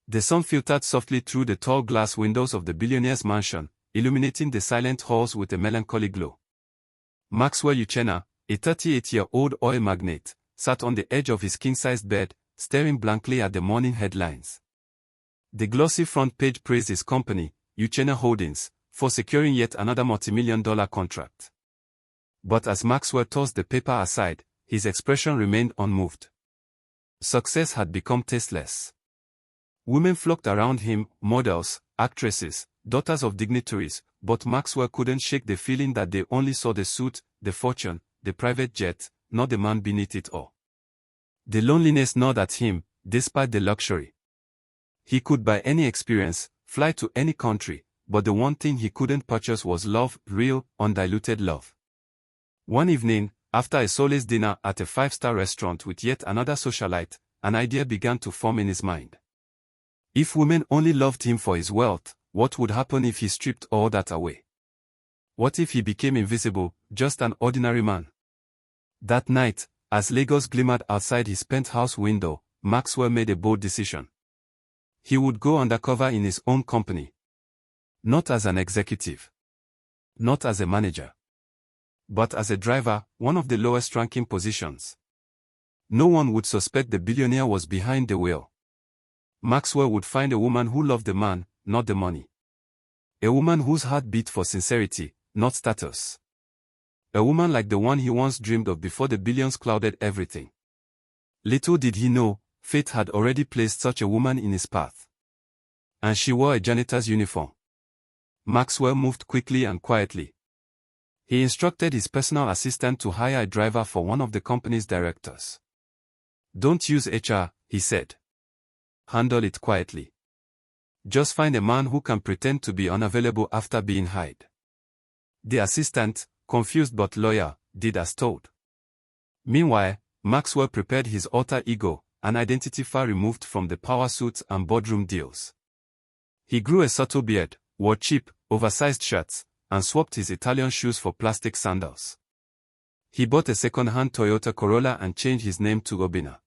The sun filtered softly through the tall glass windows of the billionaire's mansion, illuminating the silent halls with a melancholy glow. Maxwell Uchenna, a 38-year-old oil magnate, sat on the edge of his king-sized bed, staring blankly at the morning headlines. The glossy front page praised his company, Uchenna Holdings, for securing yet another multi-million-dollar contract. But as Maxwell tossed the paper aside, his expression remained unmoved. Success had become tasteless. Women flocked around him, models, actresses, daughters of dignitaries, but Maxwell couldn't shake the feeling that they only saw the suit, the fortune, the private jet, not the man beneath it all. The loneliness gnawed at him, despite the luxury. He could buy any experience, fly to any country, but the one thing he couldn't purchase was love, real, undiluted love. One evening, after a soulless dinner at a five-star restaurant with yet another socialite, an idea began to form in his mind. If women only loved him for his wealth, what would happen if he stripped all that away? What if he became invisible, just an ordinary man? That night, as Lagos glimmered outside his penthouse window, Maxwell made a bold decision. He would go undercover in his own company. Not as an executive. Not as a manager. But as a driver, one of the lowest-ranking positions. No one would suspect the billionaire was behind the wheel. Maxwell would find a woman who loved the man, not the money. A woman whose heart beat for sincerity, not status. A woman like the one he once dreamed of before the billions clouded everything. Little did he know, fate had already placed such a woman in his path. And she wore a janitor's uniform. Maxwell moved quickly and quietly. He instructed his personal assistant to hire a driver for one of the company's directors. "Don't use HR," he said. "Handle it quietly. Just find a man who can pretend to be unavailable after being hired." The assistant, confused but loyal, did as told. Meanwhile, Maxwell prepared his alter ego, an identity far removed from the power suits and boardroom deals. He grew a subtle beard, wore cheap, oversized shirts, and swapped his Italian shoes for plastic sandals. He bought a second-hand Toyota Corolla and changed his name to Obina.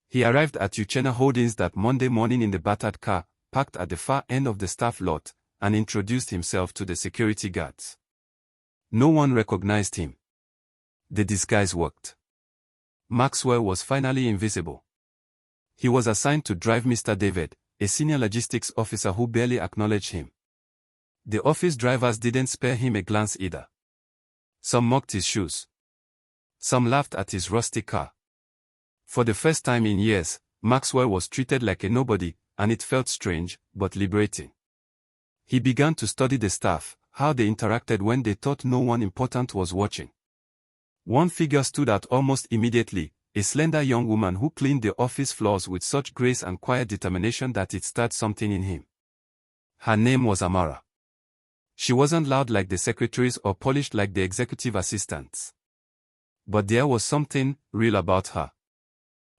He arrived at Uchenna Holdings that Monday morning in the battered car, parked at the far end of the staff lot, and introduced himself to the security guards. No one recognized him. The disguise worked. Maxwell was finally invisible. He was assigned to drive Mr. David, a senior logistics officer who barely acknowledged him. The office drivers didn't spare him a glance either. Some mocked his shoes. Some laughed at his rusty car. For the first time in years, Maxwell was treated like a nobody, and it felt strange, but liberating. He began to study the staff, how they interacted when they thought no one important was watching. One figure stood out almost immediately, a slender young woman who cleaned the office floors with such grace and quiet determination that it stirred something in him. Her name was Amara. She wasn't loud like the secretaries or polished like the executive assistants. But there was something real about her.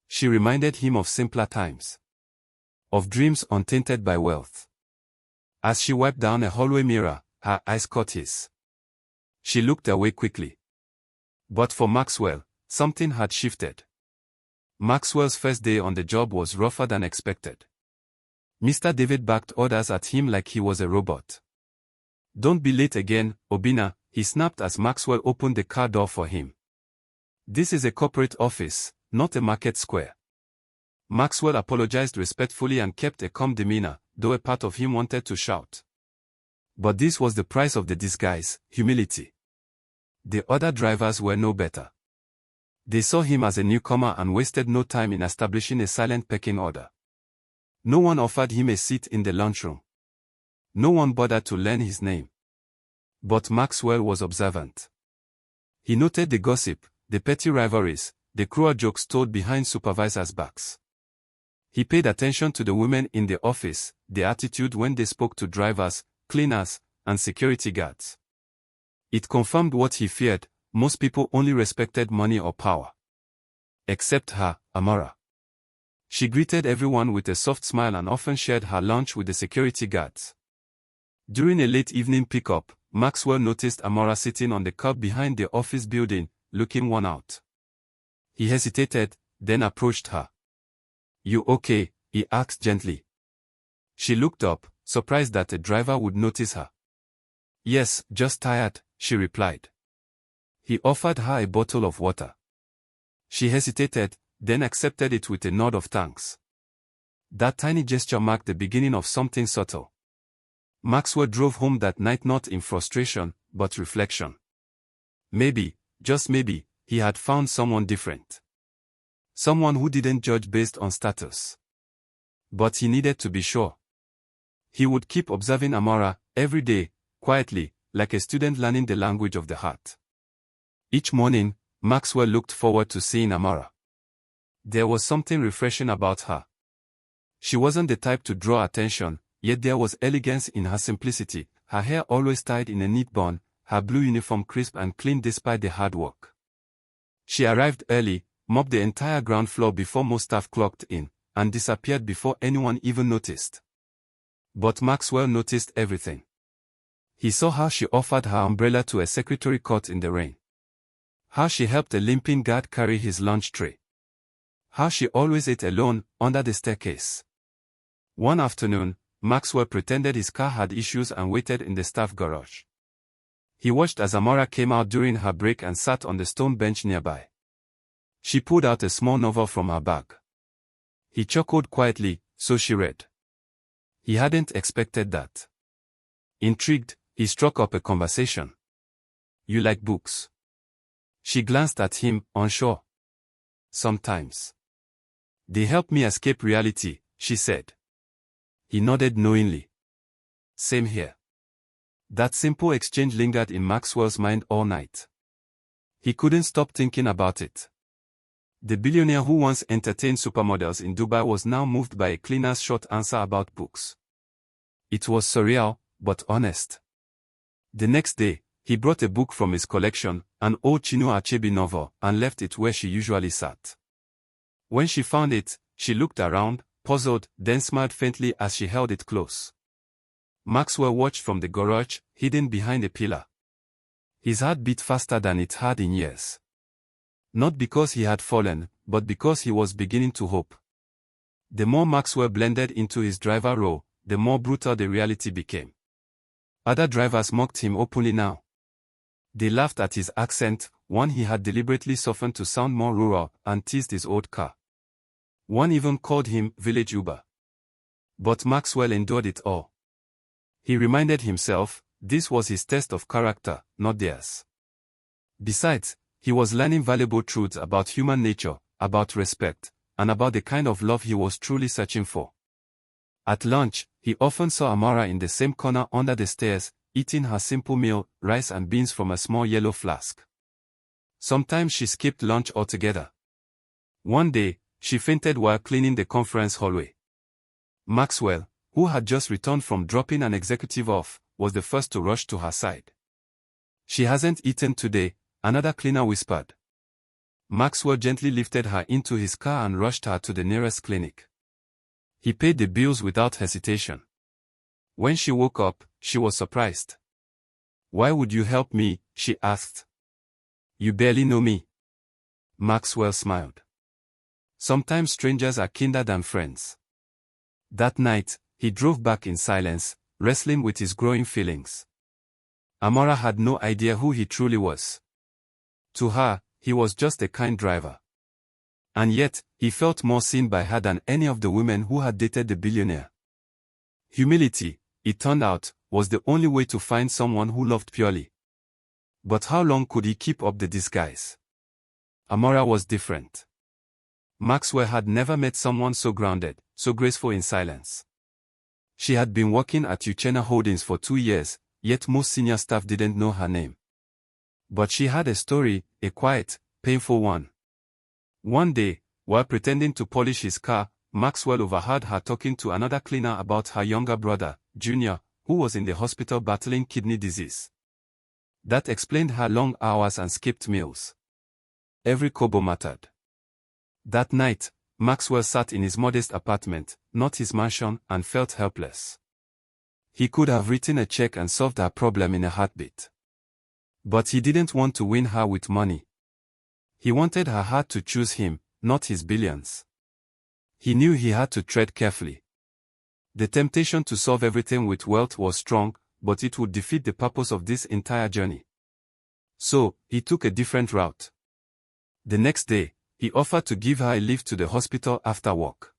She reminded him of simpler times. Of dreams untainted by wealth. As she wiped down a hallway mirror, her eyes caught his. She looked away quickly. But for Maxwell, something had shifted. Maxwell's first day on the job was rougher than expected. Mr. David barked orders at him like he was a robot. "Don't be late again, Obina," he snapped as Maxwell opened the car door for him. "This is a corporate office, not a market square." Maxwell apologized respectfully and kept a calm demeanor, though a part of him wanted to shout. But this was the price of the disguise, humility. The other drivers were no better. They saw him as a newcomer and wasted no time in establishing a silent pecking order. No one offered him a seat in the lunchroom. No one bothered to learn his name. But Maxwell was observant. He noted the gossip, the petty rivalries, the cruel jokes told behind supervisors' backs. He paid attention to the women in the office, their attitude when they spoke to drivers, cleaners, and security guards. It confirmed what he feared: most people only respected money or power. Except her, Amara. She greeted everyone with a soft smile and often shared her lunch with the security guards. During a late evening pickup, Maxwell noticed Amara sitting on the curb behind the office building, looking worn out. He hesitated, then approached her. "You okay?" he asked gently. She looked up, surprised that a driver would notice her. "Yes, just tired," she replied. He offered her a bottle of water. She hesitated, then accepted it with a nod of thanks. That tiny gesture marked the beginning of something subtle. Maxwell drove home that night not in frustration, but reflection. Maybe, just maybe, he had found someone different. Someone who didn't judge based on status. But he needed to be sure. He would keep observing Amara, every day, quietly, like a student learning the language of the heart. Each morning, Maxwell looked forward to seeing Amara. There was something refreshing about her. She wasn't the type to draw attention, yet there was elegance in her simplicity, her hair always tied in a neat bun, her blue uniform crisp and clean despite the hard work. She arrived early, mopped the entire ground floor before most staff clocked in, and disappeared before anyone even noticed. But Maxwell noticed everything. He saw how she offered her umbrella to a secretary caught in the rain. How she helped a limping guard carry his lunch tray. How she always ate alone, under the staircase. One afternoon, Maxwell pretended his car had issues and waited in the staff garage. He watched as Amara came out during her break and sat on the stone bench nearby. She pulled out a small novel from her bag. He chuckled quietly, so she read. He hadn't expected that. Intrigued, he struck up a conversation. "You like books?" She glanced at him, unsure. "Sometimes. They help me escape reality," she said. He nodded knowingly. "Same here." That simple exchange lingered in Maxwell's mind all night. He couldn't stop thinking about it. The billionaire who once entertained supermodels in Dubai was now moved by a cleaner's short answer about books. It was surreal, but honest. The next day, he brought a book from his collection, an old Chinua Achebe novel, and left it where she usually sat. When she found it, she looked around, puzzled, then smiled faintly as she held it close. Maxwell watched from the garage, hidden behind a pillar. His heart beat faster than it had in years. Not because he had fallen, but because he was beginning to hope. The more Maxwell blended into his driver role, the more brutal the reality became. Other drivers mocked him openly now. They laughed at his accent, one he had deliberately softened to sound more rural, and teased his old car. One even called him Village Uber. But Maxwell endured it all. He reminded himself, this was his test of character, not theirs. Besides, he was learning valuable truths about human nature, about respect, and about the kind of love he was truly searching for. At lunch, he often saw Amara in the same corner under the stairs, eating her simple meal, rice and beans from a small yellow flask. Sometimes she skipped lunch altogether. One day, she fainted while cleaning the conference hallway. Maxwell, who had just returned from dropping an executive off, was the first to rush to her side. "She hasn't eaten today," another cleaner whispered. Maxwell gently lifted her into his car and rushed her to the nearest clinic. He paid the bills without hesitation. When she woke up, she was surprised. "Why would you help me?" she asked. "You barely know me." Maxwell smiled. Sometimes strangers are kinder than friends. That night, he drove back in silence, wrestling with his growing feelings. Amara had no idea who he truly was. To her, he was just a kind driver. And yet, he felt more seen by her than any of the women who had dated the billionaire. Humility, it turned out, was the only way to find someone who loved purely. But how long could he keep up the disguise? Amara was different. Maxwell had never met someone so grounded, so graceful in silence. She had been working at Uchenna Holdings for 2 years, yet most senior staff didn't know her name. But she had a story, a quiet, painful one. One day, while pretending to polish his car, Maxwell overheard her talking to another cleaner about her younger brother, Junior, who was in the hospital battling kidney disease. That explained her long hours and skipped meals. Every kobo mattered. That night, Maxwell sat in his modest apartment, not his mansion, and felt helpless. He could have written a check and solved her problem in a heartbeat. But he didn't want to win her with money. He wanted her heart to choose him, not his billions. He knew he had to tread carefully. The temptation to solve everything with wealth was strong, but it would defeat the purpose of this entire journey. So, he took a different route. The next day, he offered to give her a lift to the hospital after work.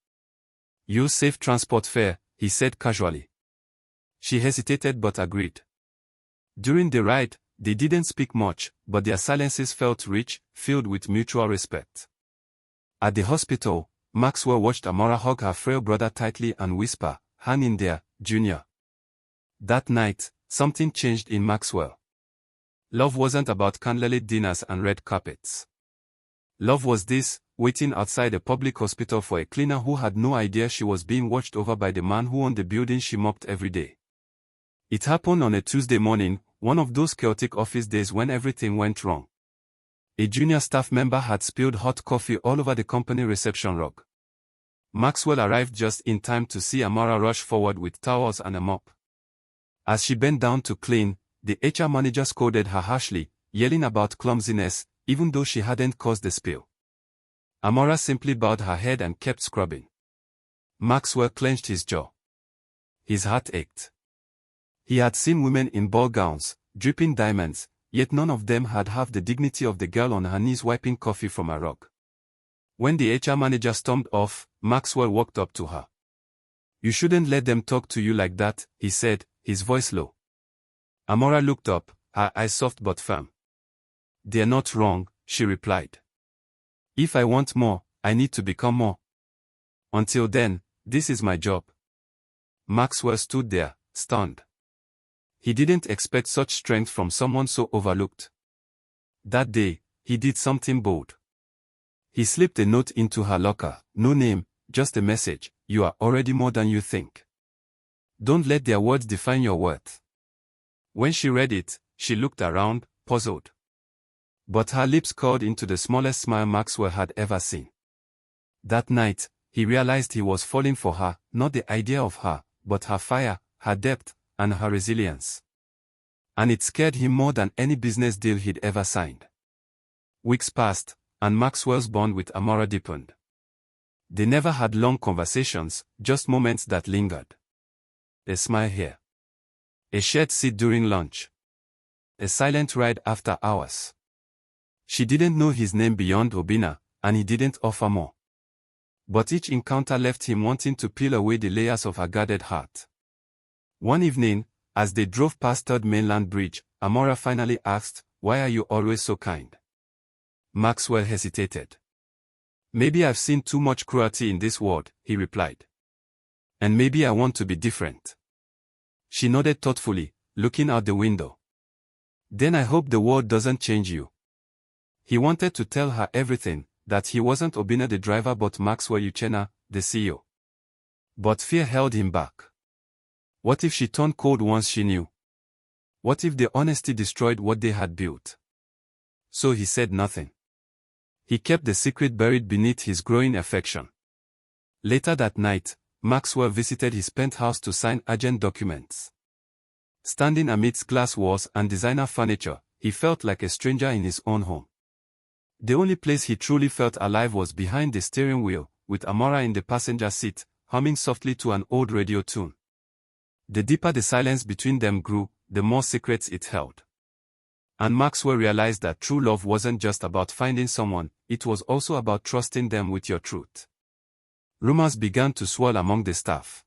"You'll save transport fare," he said casually. She hesitated but agreed. During the ride, they didn't speak much, but their silences felt rich, filled with mutual respect. At the hospital, Maxwell watched Amora hug her frail brother tightly and whisper, "Hang in there, Junior." That night, something changed in Maxwell. Love wasn't about candlelit dinners and red carpets. Love was this, waiting outside a public hospital for a cleaner who had no idea she was being watched over by the man who owned the building she mopped every day. It happened on a Tuesday morning, one of those chaotic office days when everything went wrong. A junior staff member had spilled hot coffee all over the company reception rug. Maxwell arrived just in time to see Amora rush forward with towels and a mop. As she bent down to clean, the HR manager scolded her harshly, yelling about clumsiness, even though she hadn't caused the spill. Amora simply bowed her head and kept scrubbing. Maxwell clenched his jaw. His heart ached. He had seen women in ball gowns, dripping diamonds, yet none of them had half the dignity of the girl on her knees wiping coffee from a rug. When the HR manager stormed off, Maxwell walked up to her. "You shouldn't let them talk to you like that," he said, his voice low. Amora looked up, her eyes soft but firm. "They're not wrong," she replied. "If I want more, I need to become more. Until then, this is my job." Maxwell stood there, stunned. He didn't expect such strength from someone so overlooked. That day, he did something bold. He slipped a note into her locker, no name, just a message: "You are already more than you think. Don't let their words define your worth." When she read it, she looked around, puzzled. But her lips curled into the smallest smile Maxwell had ever seen. That night, he realized he was falling for her, not the idea of her, but her fire, her depth, and her resilience. And it scared him more than any business deal he'd ever signed. Weeks passed, and Maxwell's bond with Amora deepened. They never had long conversations, just moments that lingered. A smile here. A shared seat during lunch. A silent ride after hours. She didn't know his name beyond Obina, and he didn't offer more. But each encounter left him wanting to peel away the layers of her guarded heart. One evening, as they drove past Third Mainland Bridge, Amora finally asked, "Why are you always so kind?" Maxwell hesitated. "Maybe I've seen too much cruelty in this world," he replied. "And maybe I want to be different." She nodded thoughtfully, looking out the window. "Then I hope the world doesn't change you." He wanted to tell her everything, that he wasn't Obina the driver but Maxwell Uchenna, the CEO. But fear held him back. What if she turned cold once she knew? What if the honesty destroyed what they had built? So he said nothing. He kept the secret buried beneath his growing affection. Later that night, Maxwell visited his penthouse to sign urgent documents. Standing amidst glass walls and designer furniture, he felt like a stranger in his own home. The only place he truly felt alive was behind the steering wheel, with Amora in the passenger seat, humming softly to an old radio tune. The deeper the silence between them grew, the more secrets it held. And Maxwell realized that true love wasn't just about finding someone, it was also about trusting them with your truth. Rumors began to swirl among the staff.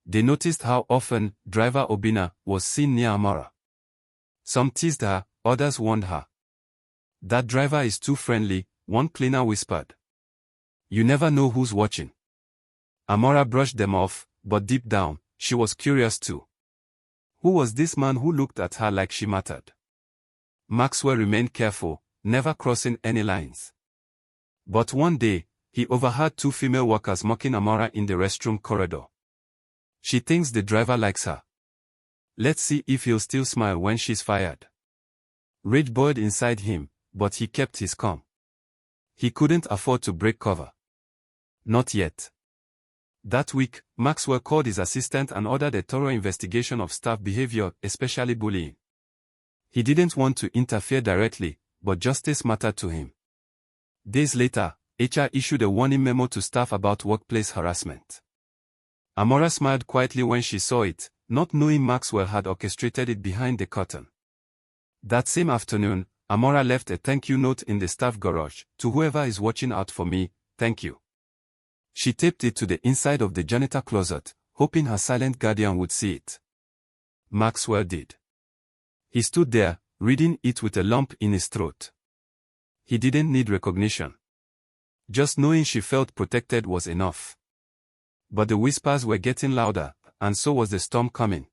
They noticed how often driver Obina was seen near Amora. Some teased her, others warned her. "That driver is too friendly," one cleaner whispered. "You never know who's watching." Amora brushed them off, but deep down, she was curious too. Who was this man who looked at her like she mattered? Maxwell remained careful, never crossing any lines. But one day, he overheard two female workers mocking Amora in the restroom corridor. "She thinks the driver likes her. Let's see if he'll still smile when she's fired." Rage boiled inside him, but he kept his calm. He couldn't afford to break cover. Not yet. That week, Maxwell called his assistant and ordered a thorough investigation of staff behavior, especially bullying. He didn't want to interfere directly, but justice mattered to him. Days later, HR issued a warning memo to staff about workplace harassment. Amora smiled quietly when she saw it, not knowing Maxwell had orchestrated it behind the curtain. That same afternoon, Amora left a thank you note in the staff garage. To whoever is watching out for me, thank you. She taped it to the inside of the janitor closet, hoping her silent guardian would see it. Maxwell did. He stood there, reading it with a lump in his throat. He didn't need recognition. Just knowing she felt protected was enough. But the whispers were getting louder, and so was the storm coming.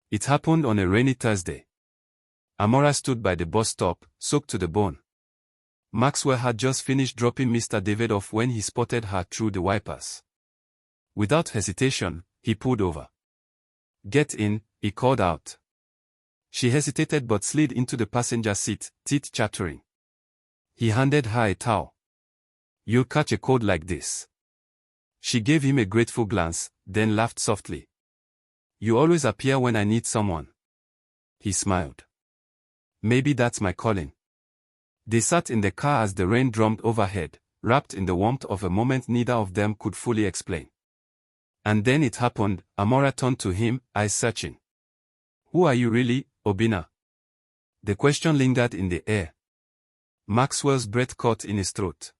It happened on a rainy Thursday. Amora stood by the bus stop, soaked to the bone. Maxwell had just finished dropping Mr. David off when he spotted her through the wipers. Without hesitation, he pulled over. "Get in," he called out. She hesitated but slid into the passenger seat, teeth chattering. He handed her a towel. "You'll catch a cold like this." She gave him a grateful glance, then laughed softly. "You always appear when I need someone." He smiled. "Maybe that's my calling." They sat in the car as the rain drummed overhead, wrapped in the warmth of a moment neither of them could fully explain. And then it happened. Amora turned to him, eyes searching. "Who are you really, Obinna?" The question lingered in the air. Maxwell's breath caught in his throat.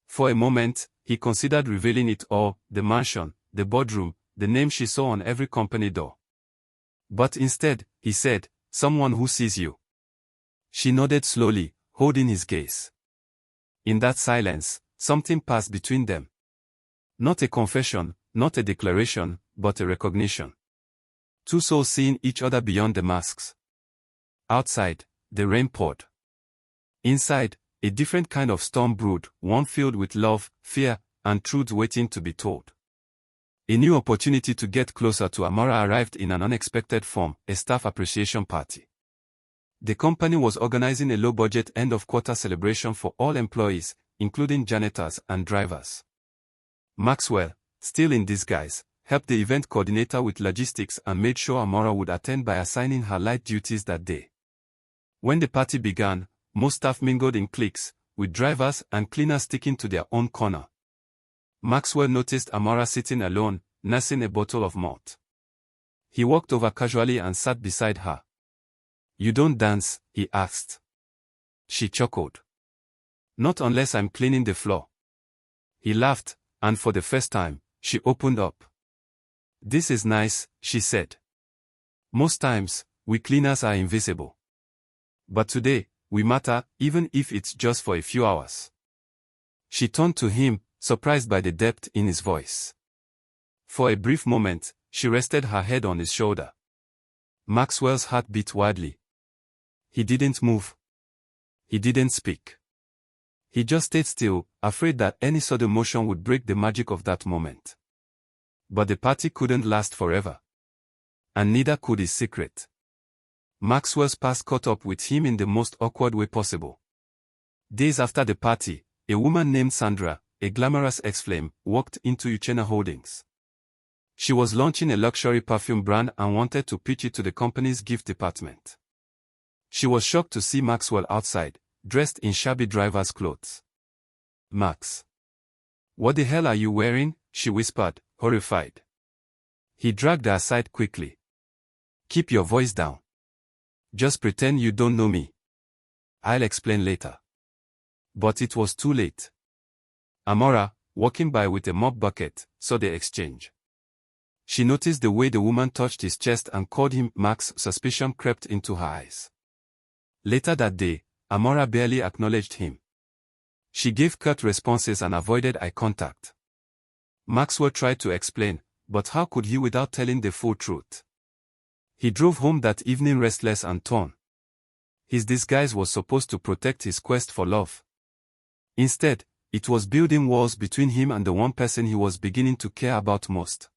For a moment, he considered revealing it all, the mansion, the boardroom, the name she saw on every company door. But instead, he said, "Someone who sees you." She nodded slowly, holding his gaze. In that silence, something passed between them. Not a confession, not a declaration, but a recognition. Two souls seeing each other beyond the masks. Outside, the rain poured. Inside, a different kind of storm brewed, one filled with love, fear, and truth waiting to be told. A new opportunity to get closer to Amora arrived in an unexpected form, a staff appreciation party. The company was organizing a low-budget end-of-quarter celebration for all employees, including janitors and drivers. Maxwell, still in disguise, helped the event coordinator with logistics and made sure Amora would attend by assigning her light duties that day. When the party began, most staff mingled in cliques, with drivers and cleaners sticking to their own corner. Maxwell noticed Amora sitting alone, nursing a bottle of malt. He walked over casually and sat beside her. "You don't dance?" he asked. She chuckled. "Not unless I'm cleaning the floor." He laughed, and for the first time, she opened up. "This is nice," she said. "Most times, we cleaners are invisible. But today, we matter, even if it's just for a few hours." She turned to him, surprised by the depth in his voice. For a brief moment, she rested her head on his shoulder. Maxwell's heart beat wildly. He didn't move. He didn't speak. He just stayed still, afraid that any sudden motion would break the magic of that moment. But the party couldn't last forever. And neither could his secret. Maxwell's past caught up with him in the most awkward way possible. Days after the party, a woman named Sandra, a glamorous ex-flame, walked into Uchenna Holdings. She was launching a luxury perfume brand and wanted to pitch it to the company's gift department. She was shocked to see Maxwell outside, dressed in shabby driver's clothes. "Max. What the hell are you wearing?" she whispered, horrified. He dragged her aside quickly. "Keep your voice down. Just pretend you don't know me. I'll explain later." But it was too late. Amora, walking by with a mop bucket, saw the exchange. She noticed the way the woman touched his chest and called him Max. Suspicion crept into her eyes. Later that day, Amora barely acknowledged him. She gave curt responses and avoided eye contact. Maxwell tried to explain, but how could he without telling the full truth? He drove home that evening restless and torn. His disguise was supposed to protect his quest for love. Instead, it was building walls between him and the one person he was beginning to care about most.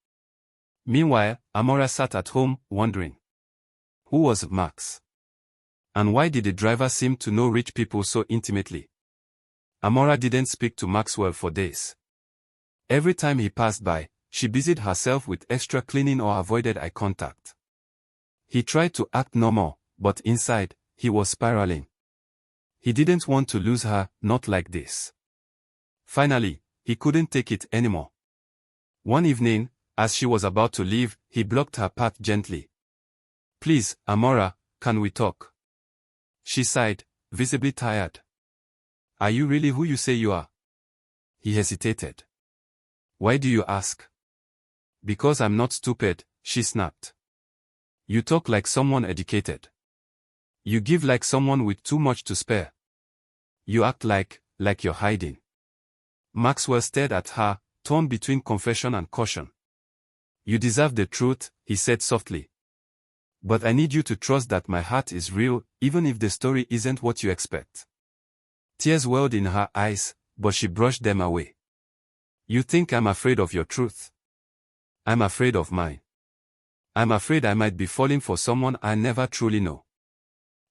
Meanwhile, Amora sat at home, wondering. Who was Max? And why did the driver seem to know rich people so intimately? Amora didn't speak to Maxwell for days. Every time he passed by, she busied herself with extra cleaning or avoided eye contact. He tried to act normal, but inside, he was spiraling. He didn't want to lose her, not like this. Finally, he couldn't take it anymore. One evening, As she was about to leave, he blocked her path gently. "Please, Amora, can we talk?" She sighed, visibly tired. "Are you really who you say you are?" He hesitated. "Why do you ask?" "Because I'm not stupid," she snapped. "You talk like someone educated. You give like someone with too much to spare. You act like you're hiding." Maxwell stared at her, torn between confession and caution. "You deserve the truth," he said softly. "But I need you to trust that my heart is real, even if the story isn't what you expect." Tears welled in her eyes, but she brushed them away. "You think I'm afraid of your truth? I'm afraid of mine. I'm afraid I might be falling for someone I never truly know."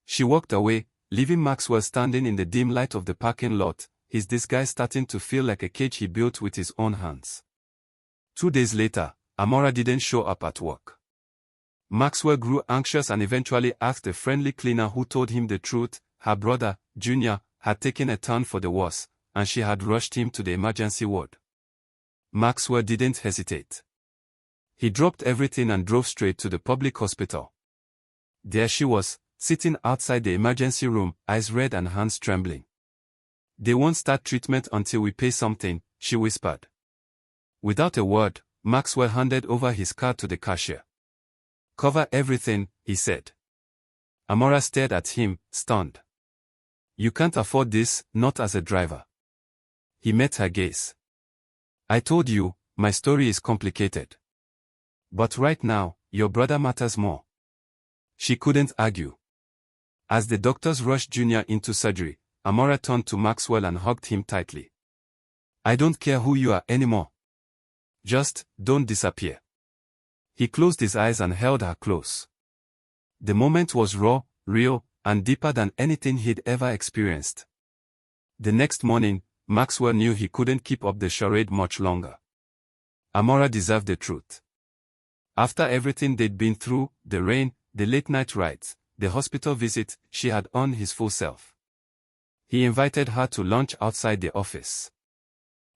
She walked away, leaving Maxwell standing in the dim light of the parking lot, his disguise starting to feel like a cage he built with his own hands. 2 days later, Amora didn't show up at work. Maxwell grew anxious and eventually asked a friendly cleaner who told him the truth. Her brother, Junior, had taken a turn for the worse, and she had rushed him to the emergency ward. Maxwell didn't hesitate. He dropped everything and drove straight to the public hospital. There she was, sitting outside the emergency room, eyes red and hands trembling. "They won't start treatment until we pay something," she whispered. Without a word, Maxwell handed over his card to the cashier. "Cover everything," he said. Amora stared at him, stunned. "You can't afford this, not as a driver." He met her gaze. "I told you, my story is complicated. But right now, your brother matters more." She couldn't argue. As the doctors rushed Junior into surgery, Amora turned to Maxwell and hugged him tightly. "I don't care who you are anymore. Just, don't disappear." He closed his eyes and held her close. The moment was raw, real, and deeper than anything he'd ever experienced. The next morning, Maxwell knew he couldn't keep up the charade much longer. Amora deserved the truth. After everything they'd been through, the rain, the late-night rides, the hospital visit, she had earned his full self. He invited her to lunch outside the office.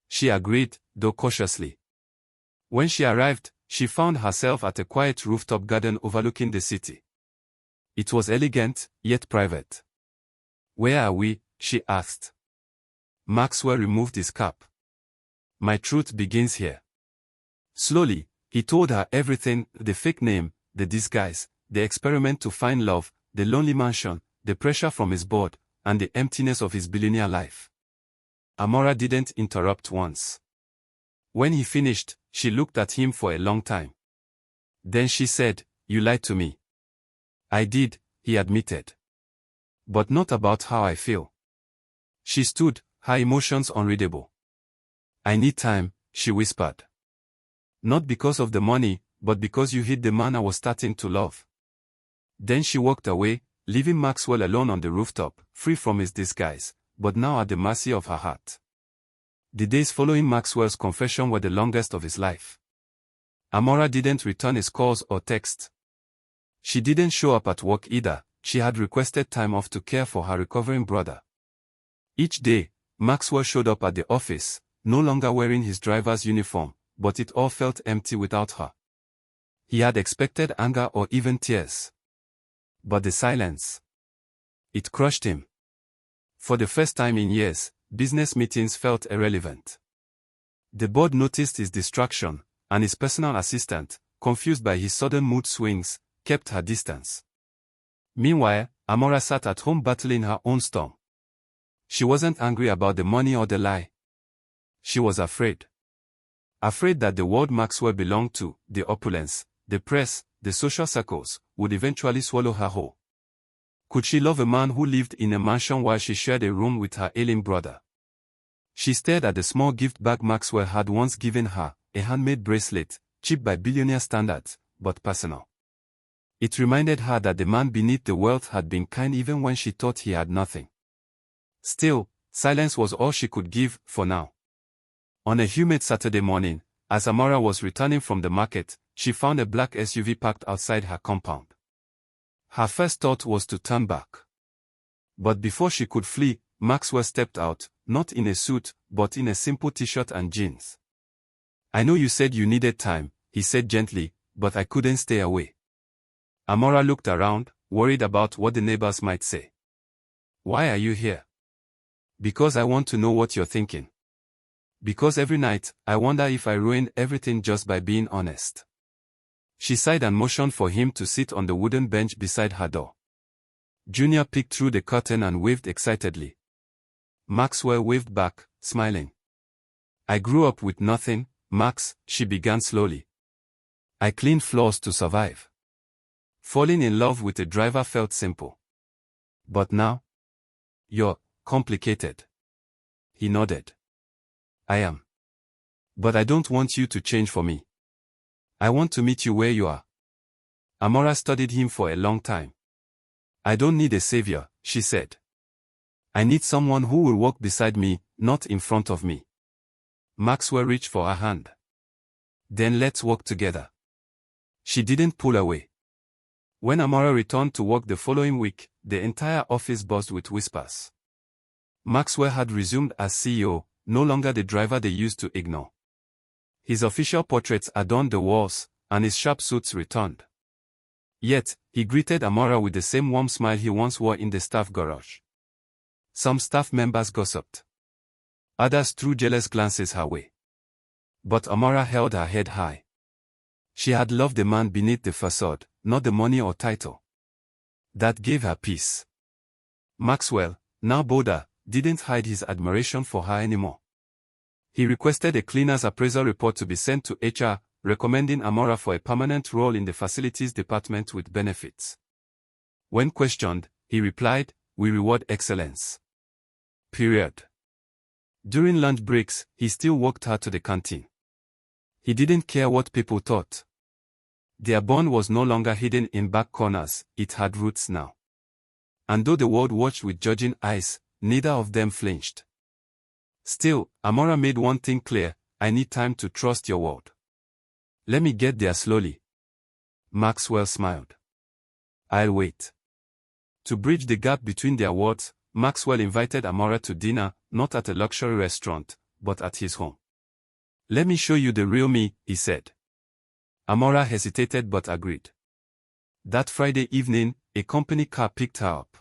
She agreed, though cautiously. When she arrived, she found herself at a quiet rooftop garden overlooking the city. It was elegant, yet private. "Where are we?" she asked. Maxwell removed his cap. "My truth begins here." Slowly, he told her everything: the fake name, the disguise, the experiment to find love, the lonely mansion, the pressure from his board, and the emptiness of his billionaire life. Amora didn't interrupt once. When he finished, she looked at him for a long time. Then she said, "You lied to me." "I did," he admitted. "But not about how I feel." She stood, her emotions unreadable. "I need time," she whispered. "Not because of the money, but because you hid the man I was starting to love." Then she walked away, leaving Maxwell alone on the rooftop, free from his disguise, but now at the mercy of her heart. The days following Maxwell's confession were the longest of his life. Amora didn't return his calls or texts. She didn't show up at work either. She had requested time off to care for her recovering brother. Each day, Maxwell showed up at the office, no longer wearing his driver's uniform, but it all felt empty without her. He had expected anger or even tears. But the silence, it crushed him. For the first time in years, business meetings felt irrelevant. The board noticed his distraction, and his personal assistant, confused by his sudden mood swings, kept her distance. Meanwhile, Amora sat at home battling her own storm. She wasn't angry about the money or the lie. She was afraid. Afraid that the world Maxwell belonged to, the opulence, the press, the social circles, would eventually swallow her whole. Could she love a man who lived in a mansion while she shared a room with her ailing brother? She stared at the small gift bag Maxwell had once given her, a handmade bracelet, cheap by billionaire standards, but personal. It reminded her that the man beneath the wealth had been kind even when she thought he had nothing. Still, silence was all she could give, for now. On a humid Saturday morning, as Amora was returning from the market, she found a black SUV parked outside her compound. Her first thought was to turn back. But before she could flee, Maxwell stepped out, not in a suit, but in a simple t-shirt and jeans. "I know you said you needed time," he said gently, but I couldn't stay away. Amora looked around, worried about what the neighbors might say. Why are you here? Because I want to know what you're thinking. Because every night, I wonder if I ruined everything just by being honest. She sighed and motioned for him to sit on the wooden bench beside her door. Junior peeked through the curtain and waved excitedly. Maxwell waved back, smiling. I grew up with nothing, Max, she began slowly. I cleaned floors to survive. Falling in love with a driver felt simple. But now? You're complicated. He nodded. I am. But I don't want you to change for me. I want to meet you where you are. Amora studied him for a long time. I don't need a savior, she said. I need someone who will walk beside me, not in front of me. Maxwell reached for her hand. Then let's walk together. She didn't pull away. When Amora returned to work the following week, the entire office buzzed with whispers. Maxwell had resumed as CEO, no longer the driver they used to ignore. His official portraits adorned the walls, and his sharp suits returned. Yet, he greeted Amora with the same warm smile he once wore in the staff garage. Some staff members gossiped. Others threw jealous glances her way. But Amora held her head high. She had loved the man beneath the facade, not the money or title. That gave her peace. Maxwell, now bolder, didn't hide his admiration for her anymore. He requested a cleaner's appraisal report to be sent to HR, recommending Amora for a permanent role in the facilities department with benefits. When questioned, he replied, "We reward excellence. Period." During lunch breaks, he still walked her to the canteen. He didn't care what people thought. Their bond was no longer hidden in back corners, it had roots now. And though the world watched with judging eyes, neither of them flinched. Still, Amora made one thing clear: I need time to trust your word. Let me get there slowly. Maxwell smiled. I'll wait. To bridge the gap between their words, Maxwell invited Amora to dinner, not at a luxury restaurant, but at his home. Let me show you the real me, he said. Amora hesitated but agreed. That Friday evening, a company car picked her up.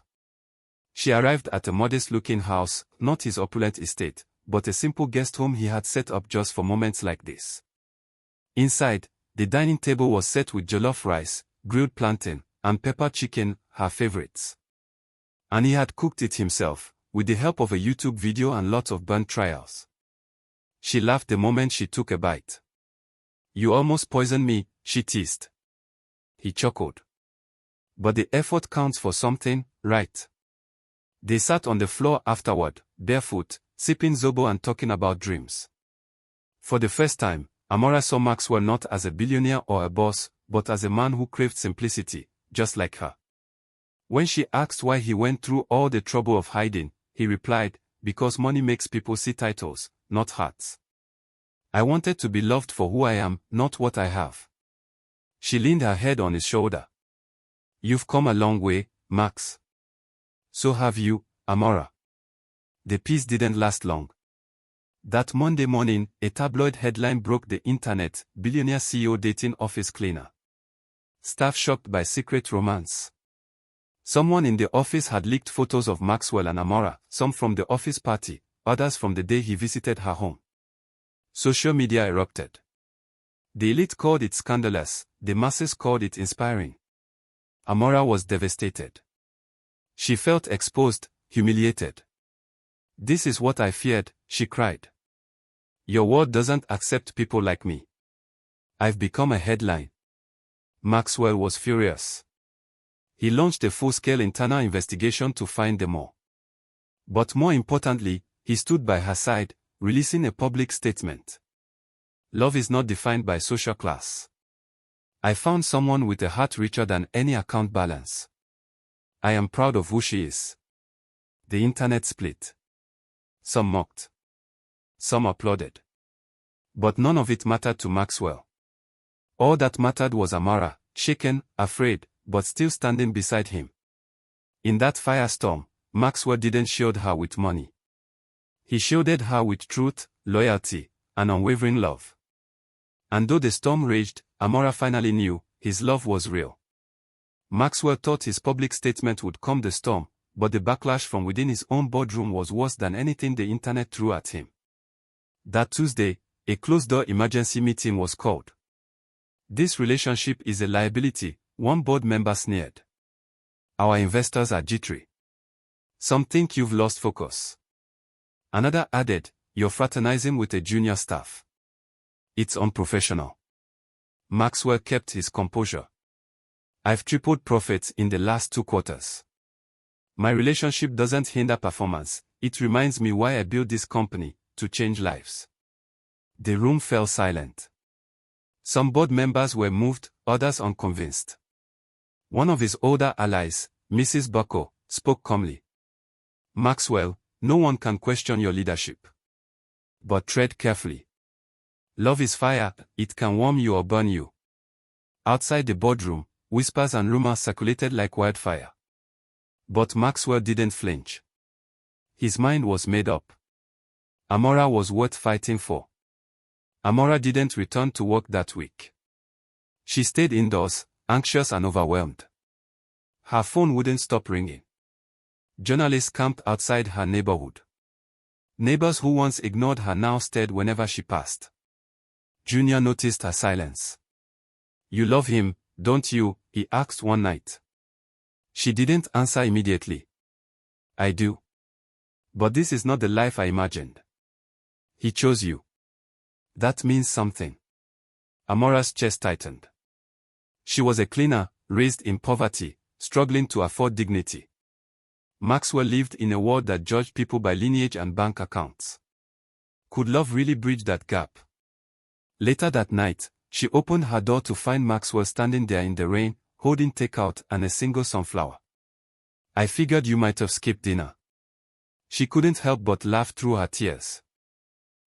She arrived at a modest-looking house, not his opulent estate, but a simple guest home he had set up just for moments like this. Inside, the dining table was set with jollof rice, grilled plantain, and pepper chicken, her favorites. And he had cooked it himself, with the help of a YouTube video and lots of burnt trials. She laughed the moment she took a bite. You almost poisoned me, she teased. He chuckled. But the effort counts for something, right? They sat on the floor afterward, barefoot, sipping zobo and talking about dreams. For the first time, Amora saw Maxwell not as a billionaire or a boss, but as a man who craved simplicity, just like her. When she asked why he went through all the trouble of hiding, he replied, because money makes people see titles, not hearts. I wanted to be loved for who I am, not what I have. She leaned her head on his shoulder. You've come a long way, Max. So have you, Amora. The peace didn't last long. That Monday morning, a tabloid headline broke the internet: billionaire CEO dating office cleaner. Staff shocked by secret romance. Someone in the office had leaked photos of Maxwell and Amora, some from the office party, others from the day he visited her home. Social media erupted. The elite called it scandalous, the masses called it inspiring. Amora was devastated. She felt exposed, humiliated. This is what I feared, she cried. Your world doesn't accept people like me. I've become a headline. Maxwell was furious. He launched a full-scale internal investigation to find them all. But more importantly, he stood by her side, releasing a public statement. Love is not defined by social class. I found someone with a heart richer than any account balance. I am proud of who she is. The internet split. Some mocked. Some applauded. But none of it mattered to Maxwell. All that mattered was Amora, shaken, afraid, but still standing beside him. In that firestorm, Maxwell didn't shield her with money. He shielded her with truth, loyalty, and unwavering love. And though the storm raged, Amora finally knew his love was real. Maxwell thought his public statement would calm the storm, but the backlash from within his own boardroom was worse than anything the internet threw at him. That Tuesday, a closed-door emergency meeting was called. "This relationship is a liability," one board member sneered. "Our investors are jittery. Some think you've lost focus." Another added, "You're fraternizing with a junior staff. It's unprofessional." Maxwell kept his composure. "I've tripled profits in the last 2 quarters. My relationship doesn't hinder performance, it reminds me why I built this company, to change lives." The room fell silent. Some board members were moved, others unconvinced. One of his older allies, Mrs. Bucko, spoke calmly. "Maxwell, no one can question your leadership. But tread carefully. Love is fire, it can warm you or burn you." Outside the boardroom, whispers and rumors circulated like wildfire. But Maxwell didn't flinch. His mind was made up. Amora was worth fighting for. Amora didn't return to work that week. She stayed indoors, anxious and overwhelmed. Her phone wouldn't stop ringing. Journalists camped outside her neighborhood. Neighbors who once ignored her now stared whenever she passed. Junior noticed her silence. "You love him, don't you?" he asked one night. She didn't answer immediately. "I do. But this is not the life I imagined." "He chose you. That means something." Amora's chest tightened. She was a cleaner, raised in poverty, struggling to afford dignity. Maxwell lived in a world that judged people by lineage and bank accounts. Could love really bridge that gap? Later that night, she opened her door to find Maxwell standing there in the rain, holding takeout and a single sunflower. "I figured you might have skipped dinner." She couldn't help but laugh through her tears.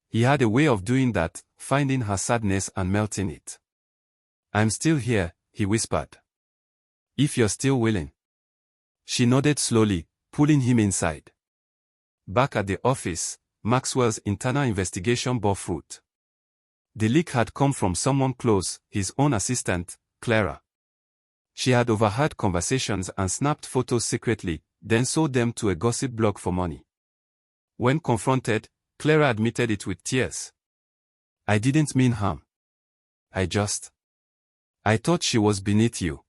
He had a way of doing that, finding her sadness and melting it. "I'm still here," he whispered. "If you're still willing." She nodded slowly, pulling him inside. Back at the office, Maxwell's internal investigation bore fruit. The leak had come from someone close, his own assistant, Clara. She had overheard conversations and snapped photos secretly, then sold them to a gossip blog for money. When confronted, Clara admitted it with tears. "I didn't mean harm. I thought she was beneath you.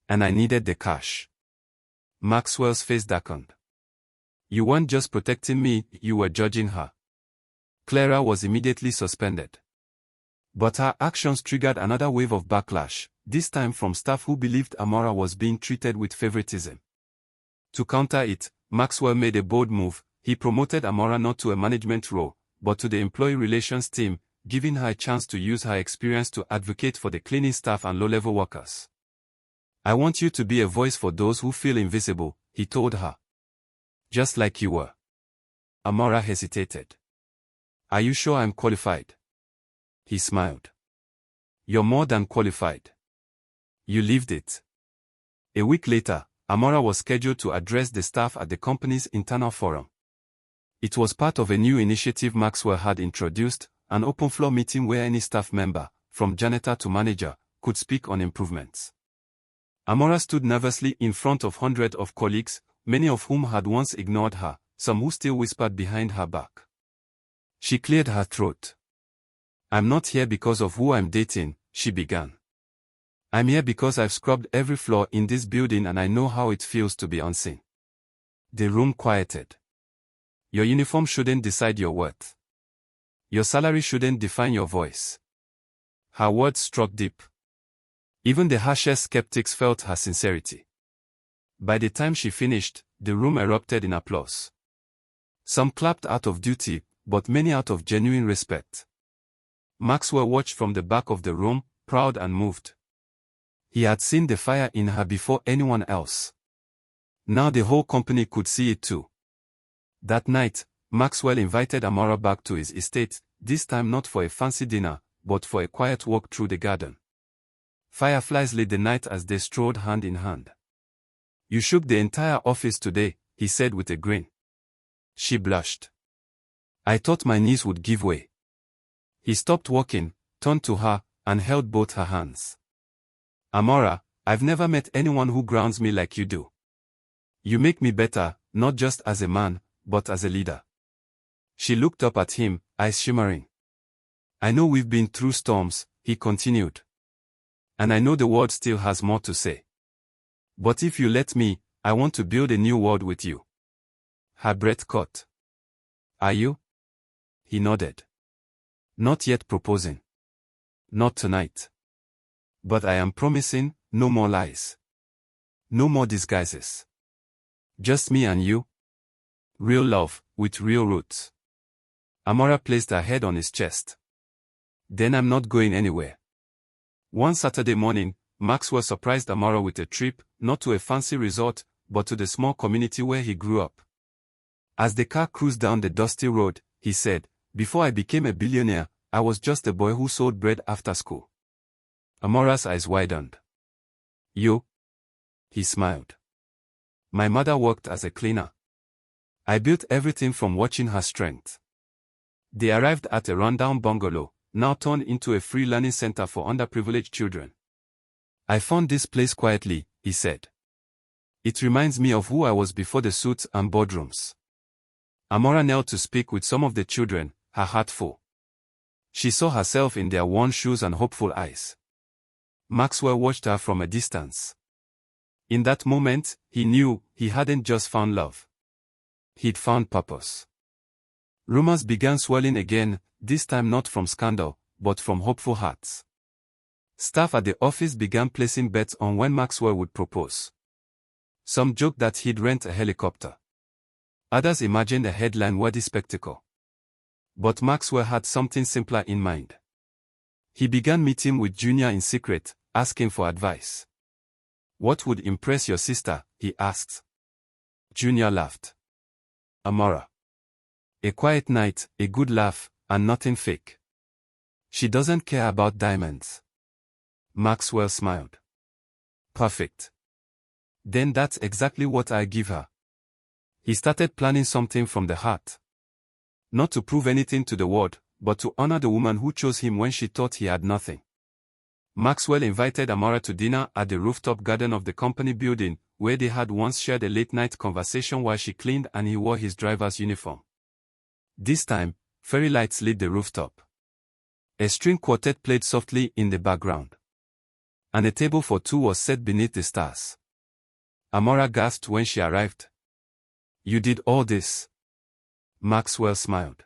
And I needed the cash." Maxwell's face darkened. "You weren't just protecting me, you were judging her." Clara was immediately suspended. But her actions triggered another wave of backlash, this time from staff who believed Amora was being treated with favoritism. To counter it, Maxwell made a bold move. He promoted Amora not to a management role, but to the employee relations team, giving her a chance to use her experience to advocate for the cleaning staff and low-level workers. "I want you to be a voice for those who feel invisible," he told her. "Just like you were." Amora hesitated. "Are you sure I'm qualified?" He smiled. "You're more than qualified. You lived it." A week later, Amora was scheduled to address the staff at the company's internal forum. It was part of a new initiative Maxwell had introduced, an open-floor meeting where any staff member, from janitor to manager, could speak on improvements. Amora stood nervously in front of hundreds of colleagues, many of whom had once ignored her, some who still whispered behind her back. She cleared her throat. "I'm not here because of who I'm dating," she began. "I'm here because I've scrubbed every floor in this building and I know how it feels to be unseen." The room quieted. "Your uniform shouldn't decide your worth. Your salary shouldn't define your voice." Her words struck deep. Even the harshest skeptics felt her sincerity. By the time she finished, the room erupted in applause. Some clapped out of duty, but many out of genuine respect. Maxwell watched from the back of the room, proud and moved. He had seen the fire in her before anyone else. Now the whole company could see it too. That night, Maxwell invited Amora back to his estate, this time not for a fancy dinner, but for a quiet walk through the garden. Fireflies lit the night as they strolled hand in hand. "You shook the entire office today," he said with a grin. She blushed. "I thought my knees would give way." He stopped walking, turned to her, and held both her hands. Amora, I've never met anyone who grounds me like you do. You make me better, not just as a man, but as a leader. She looked up at him, eyes shimmering. I know we've been through storms, he continued. And I know the world still has more to say. But if you let me, I want to build a new world with you. Her breath caught. Are you? He nodded. Not yet proposing. Not tonight. But I am promising, no more lies. No more disguises. Just me and you. Real love, with real roots. Amora placed her head on his chest. Then I'm not going anywhere. One Saturday morning, Maxwell surprised Amora with a trip, not to a fancy resort, but to the small community where he grew up. As the car cruised down the dusty road, he said, before I became a billionaire, I was just a boy who sold bread after school. Amora's eyes widened. You? He smiled. My mother worked as a cleaner. I built everything from watching her strength. They arrived at a rundown bungalow, now turned into a free learning center for underprivileged children. I found this place quietly, he said. It reminds me of who I was before the suits and boardrooms. Amora knelt to speak with some of the children, her heart full. She saw herself in their worn shoes and hopeful eyes. Maxwell watched her from a distance. In that moment, he knew he hadn't just found love. He'd found purpose. Rumors began swirling again, this time not from scandal, but from hopeful hearts. Staff at the office began placing bets on when Maxwell would propose. Some joked that he'd rent a helicopter. Others imagined a headline-worthy spectacle. But Maxwell had something simpler in mind. He began meeting with Junior in secret, asking for advice. What would impress your sister? He asked. Junior laughed. Amora. A quiet night, a good laugh, and nothing fake. She doesn't care about diamonds. Maxwell smiled. Perfect. Then that's exactly what I give her. He started planning something from the heart. Not to prove anything to the world, but to honor the woman who chose him when she thought he had nothing. Maxwell invited Amora to dinner at the rooftop garden of the company building, where they had once shared a late-night conversation while she cleaned and he wore his driver's uniform. This time, fairy lights lit the rooftop. A string quartet played softly in the background. And a table for two was set beneath the stars. Amora gasped when she arrived. You did all this? Maxwell smiled.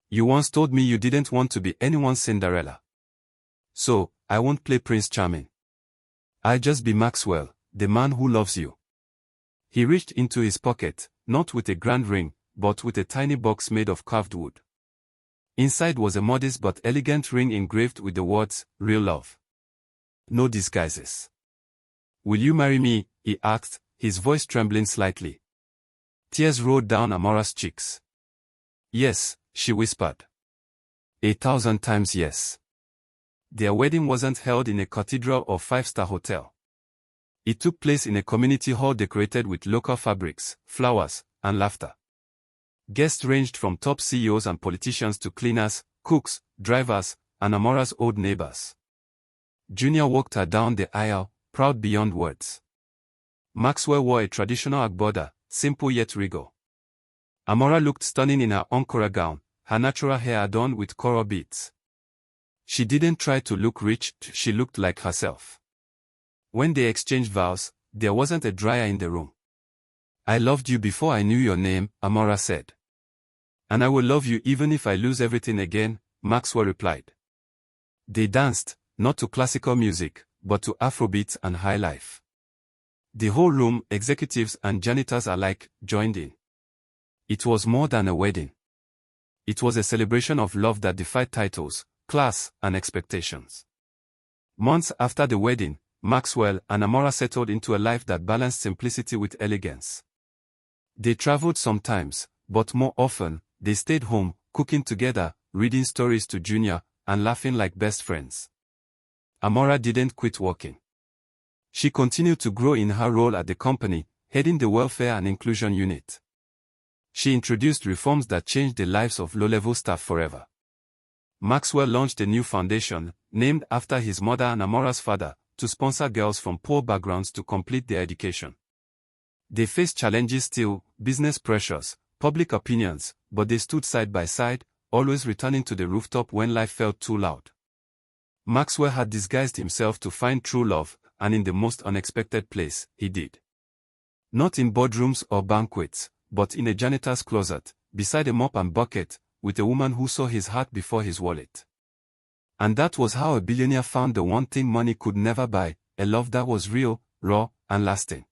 You once told me you didn't want to be anyone's Cinderella. So, I won't play Prince Charming. I'll just be Maxwell, the man who loves you. He reached into his pocket, not with a grand ring, but with a tiny box made of carved wood. Inside was a modest but elegant ring engraved with the words, Real Love. No disguises. Will you marry me? He asked, his voice trembling slightly. Tears rolled down Amora's cheeks. Yes, she whispered. 1,000 times yes. Their wedding wasn't held in a cathedral or five-star hotel. It took place in a community hall decorated with local fabrics, flowers, and laughter. Guests ranged from top CEOs and politicians to cleaners, cooks, drivers, and Amora's old neighbors. Junior walked her down the aisle, proud beyond words. Maxwell wore a traditional agbada, simple yet regal. Amora looked stunning in her Ankara gown, her natural hair adorned with coral beads. She didn't try to look rich, she looked like herself. When they exchanged vows, there wasn't a dry eye in the room. I loved you before I knew your name, Amora said. And I will love you even if I lose everything again, Maxwell replied. They danced, not to classical music, but to Afrobeats and high life. The whole room, executives and janitors alike, joined in. It was more than a wedding. It was a celebration of love that defied titles, class, and expectations. Months after the wedding, Maxwell and Amora settled into a life that balanced simplicity with elegance. They traveled sometimes, but more often, they stayed home, cooking together, reading stories to Junior, and laughing like best friends. Amora didn't quit working. She continued to grow in her role at the company, heading the welfare and inclusion unit. She introduced reforms that changed the lives of low-level staff forever. Maxwell launched a new foundation, named after his mother and Amora's father, to sponsor girls from poor backgrounds to complete their education. They faced challenges still, business pressures, public opinions, but they stood side by side, always returning to the rooftop when life felt too loud. Maxwell had disguised himself to find true love, and in the most unexpected place, he did. Not in boardrooms or banquets, but in a janitor's closet, beside a mop and bucket, with a woman who saw his heart before his wallet. And that was how a billionaire found the one thing money could never buy, a love that was real, raw, and lasting.